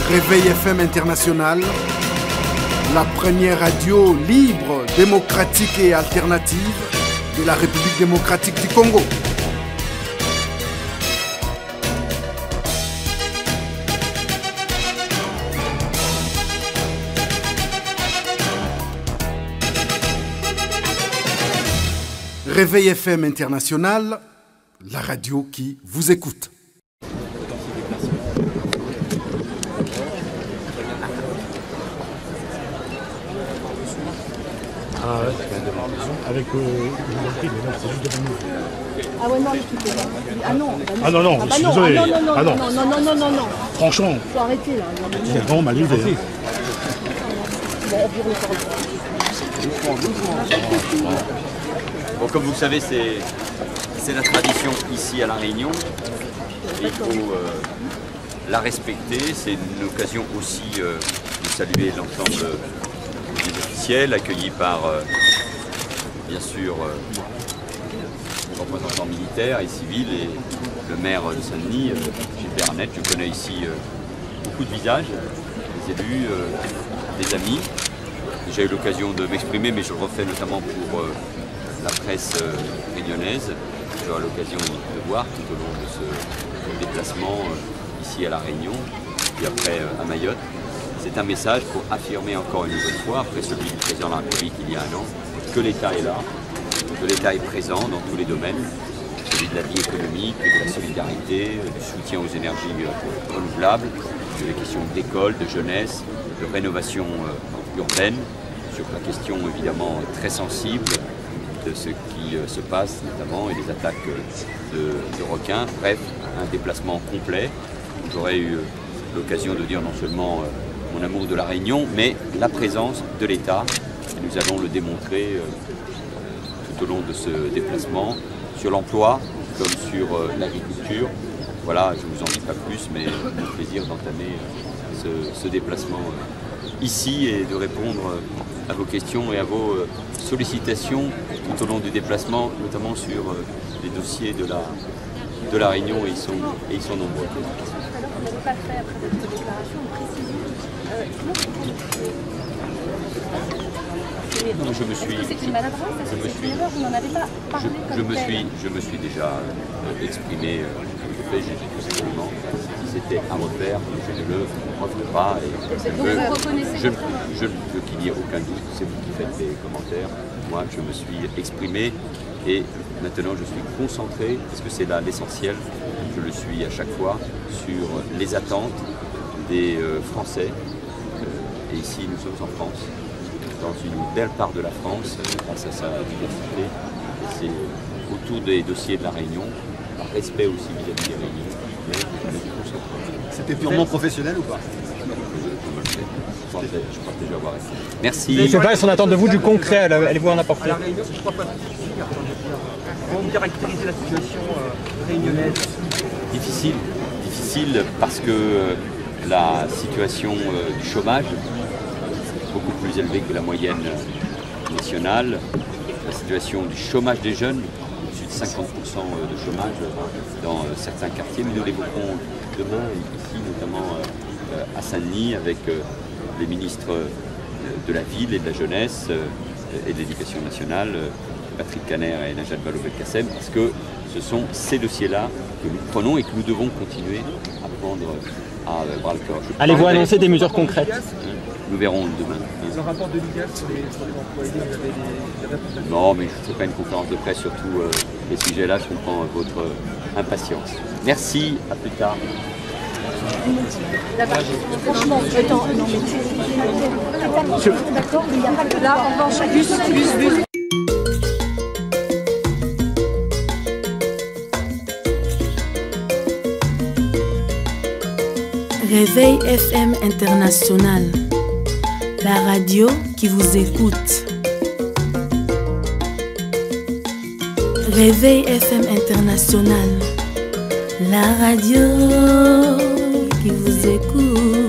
Réveil FM International, la première radio libre, démocratique et alternative de la République démocratique du Congo. Réveil FM International, la radio qui vous écoute. Ah ouais, avec mais non, c'est juste devant nous. Ah ouais, non, l'équipe est là. Ah non, bah non. Ah non, non, ah je bah suis non, désolé. ah non, non, Ah non, non. non, non, non, non, non. Franchement, Faut arrêter là. c'est vraiment mal élevé. Hein. Bon, on vire le temps. Bon, comme vous le savez, c'est la tradition ici à La Réunion. Il faut la respecter. C'est une occasion aussi de saluer l'ensemble des officiels accueillis par, bien sûr, les représentants militaires et civils et le maire de Saint-Denis, Gilbert Annette. Je connais ici beaucoup de visages, des élus, des amis. J'ai eu l'occasion de m'exprimer, mais je le refais notamment pour la presse réunionnaise. J'aurai l'occasion de voir tout au long de ce déplacement ici à La Réunion, puis après à Mayotte. C'est un message pour affirmer encore une nouvelle fois, après celui du président de la République il y a un an, que l'État est là, que l'État est présent dans tous les domaines, celui de la vie économique, de la solidarité, du soutien aux énergies renouvelables, de la question d'école, de jeunesse, de rénovation urbaine, sur la question évidemment très sensible de ce qui se passe notamment et des attaques de requins. Bref, un déplacement complet où j'aurais eu l'occasion de dire non seulement mon amour de La Réunion, mais la présence de l'État. Et nous allons le démontrer tout au long de ce déplacement, sur l'emploi comme sur l'agriculture. Voilà, je ne vous en dis pas plus, mais le plaisir d'entamer ce déplacement ici et de répondre à vos questions et à vos sollicitations tout au long du déplacement, notamment sur les dossiers de la Réunion, et ils sont nombreux. Vous n'avez pas fait après votre déclaration une précision. Non, je me suis. C'est une maladresse, est-ce que c'est une erreur? Vous n'en avez pas parlé comme tel. Je me suis déjà exprimé comme je fais, j'ai dit tout simplement. Si c'était un repère, je ne le referai pas. Et Donc vous reconnaissez je ne veux qu'il n'y ait aucun doute, c'est vous qui faites les commentaires. Moi, je me suis exprimé et maintenant je suis concentré, parce que c'est là l'essentiel, je le suis à chaque fois, sur les attentes des Français. Et ici, nous sommes en France, dans une belle part de la France, grâce à sa diversité. C'est autour des dossiers de La Réunion, par respect aussi vis-à-vis des Réunions, mais je me concentre. C'était purement professionnel ou pas? Je crois déjà avoir essayé. Merci. Je ne sais pas si on attend de vous du concret, allez-vous en apporter? La Réunion, c'est trois fois particulière. Comment vous caractérisez la situation réunionnaise? Difficile parce que la situation du chômage est beaucoup plus élevée que la moyenne nationale. La situation du chômage des jeunes, au-dessus de 50% de chômage dans certains quartiers, mais nous l'évoquerons demain ici, notamment à Saint-Denis, avec les ministres de la ville et de la jeunesse et de l'éducation nationale, Patrick Caner et Najat Vallaud-Belkacem, parce que ce sont ces dossiers-là que nous prenons et que nous devons continuer à prendre à bras le corps. Allez-vous annoncer des mesures concrètes? Nous verrons demain. Un rapport de l'IGAS sur les employés, vous avez des réponses? Non, mais je ne fais pas une conférence de presse sur tous les sujets-là, je comprends votre impatience. Merci, à plus tard. Franchement, attends, non mais d'accord, mais il n'y a pas que là, on va en chaque bus. Réveil FM International, la radio qui vous écoute. Réveil FM International, la radio qui vous écoute.